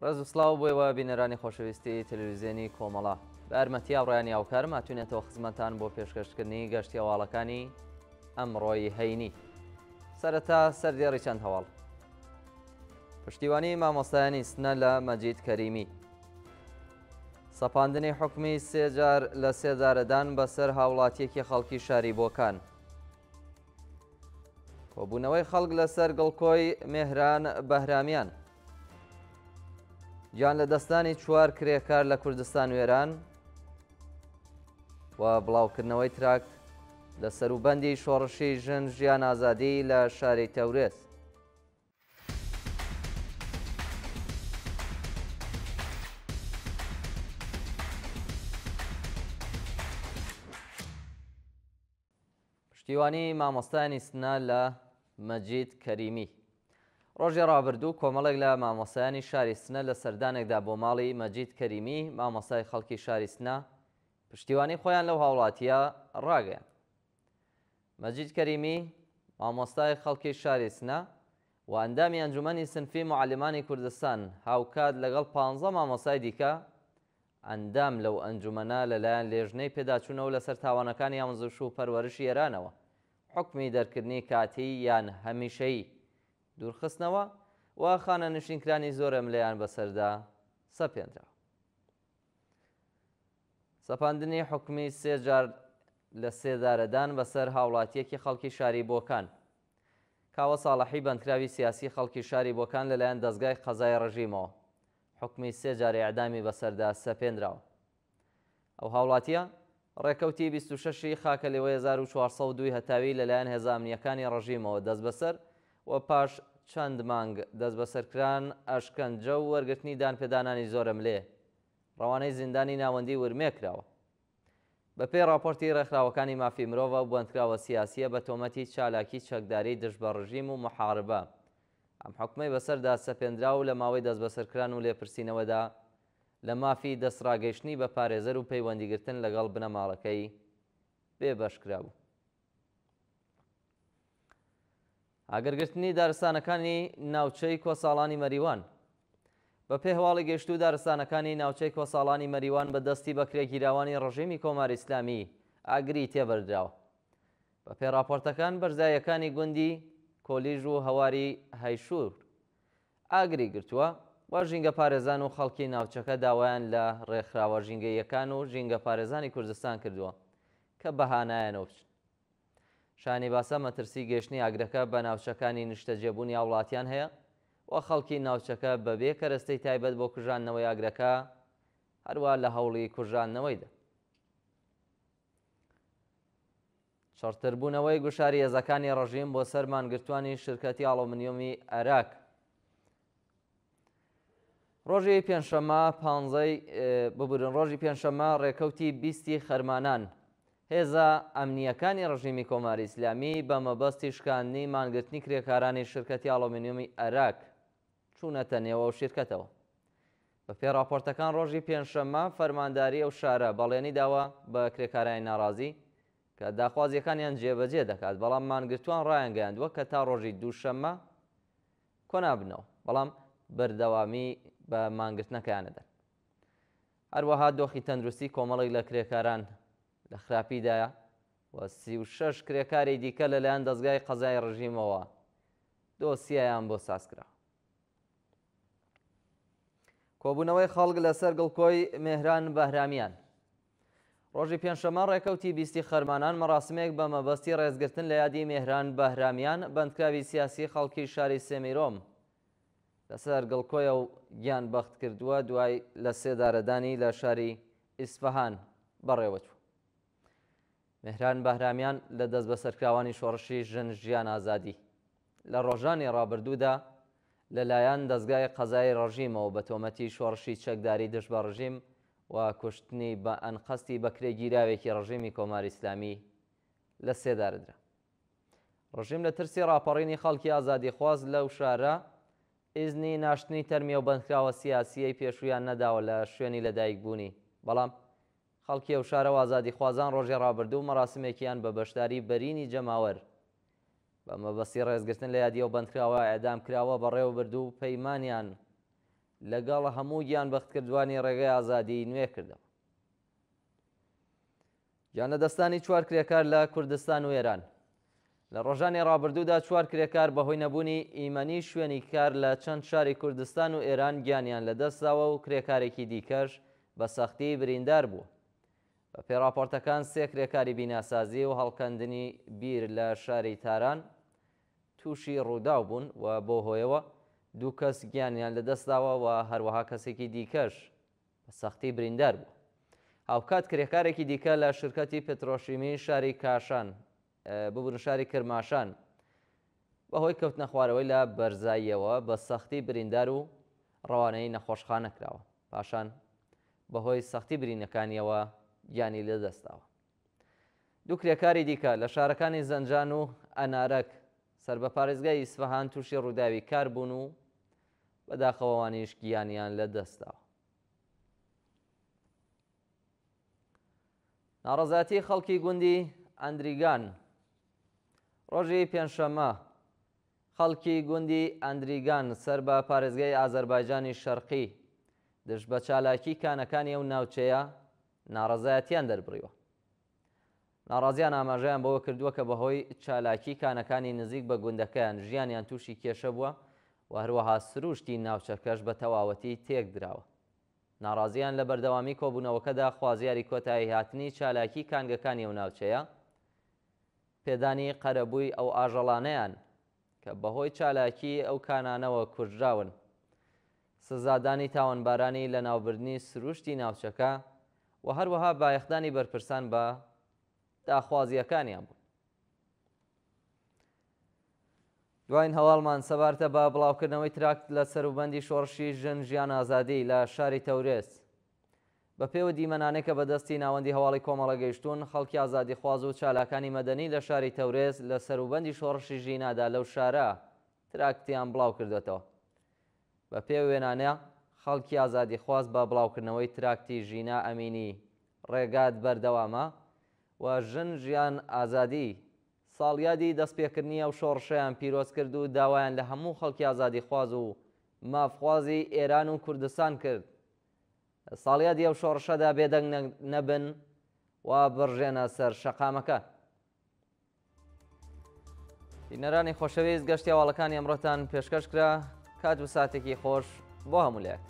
ڕێز و سڵاو بۆیەوە بینەرانی خۆشەویستی تەلەڤیزیۆنی کۆمەڵە بە ئەرمەتی ئاڕایانی هاوکارم هاتوونێتەوە خزمەتان بۆ پێشکەشکردنی گەشتی هەواڵەکانی ئەمڕۆی هەینی. سەرەتا سەردێڕی چەند هەواڵ. پشتیوانی مامۆستایانی سنە لە مەجید کەریمی. سەپاندنی حکمی 3 جار لە 3 جارەدان بەسەر هاوڵاتیەکی خەڵکی شاری بۆکان. کۆبوونەوەی خەڵک لەسەر گڵکۆی مێهران بەهرامیان. گیان لە دەستانی 4 کرێکار لە کوردستان وێران و بڵاوکردنەوەی تراکت لە سەروبەندی شۆڕشی ژن ژیان ئازادی لە شاری تەورێز. پشتیوانی مامۆستایانی سنە لە مەجید کەریمی. ڕۆژی ڕابردوو کۆمەڵێک لە مامۆستایانی شاری سنە لە سەردانێکدا بۆ ماڵی مەجید کەریمی مامۆستای خەڵکی شاری سنە پشتیوانی خۆیان لەو هاوڵاتیە ڕاگەیان. مەجید کەریمی مامۆستای خەڵکی شاری سنە و ئەندامی ئەنجومەنی سنفی معلمانی کوردستان هاوکات لەگەڵ 15 مامۆستای دیکە ئەندام لەو ئەنجومەنە لەلایەن لێژنەی پێداچوونەوە لەسەر تاوانەکانی ئامۆزش و پەروەرشی ئێرانەوە حکمی دەرکردنی کاتی یان هەمیشەیی دوورخستنەوە و خانە نشینکرانی زۆرم لەیان بەسەردا سەپێنراوە. سەپاندنی حکمی 3 جار لە 3 جارەدان بەسەر هاوڵاتیەکی خەڵکی شاری بۆکان. کاوە ساڵحی بەندکراوی سیاسی خەڵکی شاری بۆکان لەلایەن دەستگای قەزای ڕژیمەوە حکمی 3 جار ئیعدامی بەسەردا سەپێنراوە. ئەو هاوڵاتیە ڕێکەوتی 26 خاکە لێوە 1402 هەتاوی لەلایەن هێزە ئەمنیەکانی ڕژیمەوە دەست بەسەر و پاش چەند مانگ دەست بەسەرکران ئەشکەنجە و وەرگرتنی دانپێدانانی زۆرم لێ ڕەوانەی زیندانی ناوەندی ورمێ کراوە. بەپێی راپۆرتی ڕێکخراوەکانی مافی مرۆڤ و بوەندکراوە سیاسیە بە تۆمەتی چالاکی چەکداری دژ بە ڕژیم و محاربە ئەم حکومەی بەسەردا سەپێنرا و لە ماوەی دەست بەسەرکران و لێپرسینەوەدا لە مافی دەستڕاگەیشتنی بە پارێزەر و پەیوەندیگرتن لەگەڵ بنەماڵەکەی بێبەشکرا بوو. ئاگرگرتنی دارستانەکانی ناوچەی کۆساڵانی مەریوان. بەپێی هەواڵی گەشت و دارستانەکانی ناوچەی کۆساڵانی مەریوان بە دەستی بەکرێگیراوانی ڕژیمی کۆماری ئیسلامی ئاگری تێبەردراوە. بەپێی راپۆرتەکان بەرزایەکانی گوندی کۆلیژ و هەواری هەیشور ئاگری گرتووە و ژینگە پارێزان و خەڵکی ناوچەکە داوایان لە ڕێکخراوە ژینگەیەکان و ژینگە پارێزانی کوردستان کردووە کە بەهانایانەوە بچن. شانی باسە مەترسی گەشتنی ئاگرەکە بە ناوچەکانی نیشتەجێبوونی هاوڵاتیان هەیە و خەڵکی ناوچەکە بەبێ کەرەستەی تایبەت بۆ کوژانەوەی ئاگرەکە هەروە لە هەوڵی کوژانەوەیدا. شەڕتربوونەوەی گوشاری هێزەکانی ڕژیم بۆ سەر مانگرتوانی شرکەتی ئاڵۆمنیۆمی عێراق. ڕۆژی پێنجشەممە ڕێکەوتی 20 خەرمانان هێزە ئەمنیەکانی ڕژیمی کۆماری ئیسلامی بە مەبەستی شکاندنی مانگرتنی کرێکارانی شرکەتی ئاڵۆمنیۆمی عێراق چوونەتە نێوە و شیرکەتەوە. بەپێی راپۆرتەکان ڕۆژی پێنجشەممە فەرمانداری ئەو شارە بەڵێنی داوە بە کرێکارانی ناڕازی کە داخوازیەکانیان جێبەجێ دەکات بەڵام مانگرتوان ڕایانگەیاندووە کە تا ڕۆژی دووشەممە کۆنابنەوە بەڵام بەردەوامی بە مانگرتنەکەیانەدەن. هەروەها دۆخی تەندروستی کۆمەڵێک لە کرێکاران لە خراپیدایە و 36 کرێکاری دیکە لەلایەن دەستگای قەزای ڕژیمەوە دۆسیەیان بۆ سازکرا. کۆبوونەوەی خەڵک لەسەر گڵکۆی مێهران بەهرامیان. ڕۆژی پێنجشەممە ڕێکەوتی 20 خەرمانان مەراسمێک بە مەبەستی ڕێزگرتن لە یادی مێهران بەهرامیان بەندکراوی سیاسی خەڵکی شاری سێمیرۆم لەسەر گڵکۆیە و گیان بەخت کردووە دوای لە 3 دارەدانی لە شاری ئیسفەهان بەڕێوەچوو. مێهران بەهرامیان لە دەست بەسەرکراوانی شۆڕشی ژن ژیان ئازادی لە ڕۆژانی ڕابردوودا لەلایەن دەستگای قەزای ڕژیمەوە بە تۆمەتی شۆڕشی چەکداری دژ بە ڕژیم و کوشتنی بە ئەنقەستی بەکرێگیراوێکی ڕژیمی کۆماری ئیسلامی لە 3 دارەدرا. ڕژیم لە ترسی ڕاپەڕینی خەڵکی ئازادیخواز لەو شارە ئیزنی ناشتنی تەرمیە و بەندکراوە سیاسیەی پێشویان نەداوە لە شوێنی لەدایکبوونی بەڵام خەڵکی ئەو شارە و ئازادیخوازان ڕۆژی ڕابردوو مەراسمێکیان بە بەشداری بەرینی جەماوەر بە مەبەستی ڕێزگرتن لە یادیە و بەندکراوە ئەعدام کراوە بەڕێوە بردوو و پەیمانیان لەگەڵ هەموو گیان بەختکردوانی ڕێگەی ئازادی نوێ کردەوە. گیان لەدەستانی چوار کرێکار لە کوردستان و ئێران. لە ڕۆژانی ڕابردوودا چوار کرێکار بەهۆی نەبوونی ئیمەنی شوێنی کار لە چەند شاری کوردستان و ئێران گیانیان لەدەستداوە و کرێکارێکی دیکەش بە سەختی بریندار بووە. بە پێی راپۆرتەکان سێ کرێکاری بیناسازی و هەڵکەندنی بیر لە شاری تاران تووشی ڕووداو بوون و بۆ هۆیەوە دوو کەس گیانیان لەدەستداوە و هەروەها کەسێکی دیکەش بە سەختی بریندار بوو. هاوکات کرێکارێکی دیکە لە شرکەتی پێترۆشیمی شاری کاشان ببوون شاری کرماشان بەهۆی کەوتنە خوارەوەی لە بەرزاییەوە بە سەختی بریندار و ڕەوانەی نەخۆشخانە کراوە، پاشان بەهۆی سەختی برینەکانیەوە گیانی لەدەستداوە. دوو کرێکاری دیکە لە شارەکانی زەنجان و ئەنارەک سەر بە پارێزگای ئیسفەهان تووشی ڕووداوی کار بوون و بەداخەوەوانیش گیانیان لەدەستداوە. ناڕەزایەتی خەڵکی گوندی ئەندریگان. ڕۆژی پێنجشەممە خەڵکی گوندی ئەندریگان سەر بە پارێزگای ئازەربایجانی شەرقی دژ بە چالاکی کانەکانی ئەو ناوچەیە ناڕەزایەتیان دەربڕیوە. ناڕازیان ئاماژەیان بەوە کردووە کە بەهۆی چالاکی کانەکانی نزیک بە گوندەکەیان ژیانیان تووشی کێشە بووە و هەروەها سروشتی ناوچەکەش بە تەواوەتی تێک دراوە. ناڕازیان لە بەردەوامی کۆبوونەوەکەدا خوازیاری کۆتایی هاتنی چالاکی کانگەکانی ئەو ناوچەیە، پێدانی قەرەبووی ئەو ئاژەڵانەیان کە بەهۆی چالاکی ئەو کانانەوە کوژراون، سزادانی تاوانبارانی لە ناوبردنی سروشتی ناوچەکە و هەروەها بایەخدانی بەرپرسان بە داخوازیەکانیان بوون. دوایین هەواڵمان سەبارەتە بە بڵاوکردنەوەی تراکت لە سەروبەندی شۆڕشی ژن ژیان ئازادی لە شاری تەورێز. بە پێوە دیمەنانەی کە بەدەستی ناوەندی هەواڵی کۆمەڵە گەیشتوون، خەڵکی ئازادی خواز و چالاکانی مەدەنی لە شاری تەورێز لە سەروبەندی شۆڕشی ژینادا لەو شارە تراکتیان بڵاو کردوێتەوە. بە پێوە وێنانە خەڵکی ئازادی خواز بە بڵاوکردنەوەی تراکتی ژینا ئەمینی ڕێگات بەردەوامە و ژن ژیان ئازادی ساڵیادی دەستپێکردنی ئەو شۆڕشەیان پیرۆز کرد و داوایان لە هەموو خەڵکی ئازادی خواز و مافخوازی ئێران و کوردستان کرد ساڵیادی ئەو شۆڕشەدا بێدەنگ نەبن و بڕژێنە سەر شەقامەکە. بینەرانی خۆشەویست، گەشتی هەواڵەکانی ئەمڕۆتان پێشکەش کرا. کات و ساتێکی خۆش بۆ هەموو لایەک.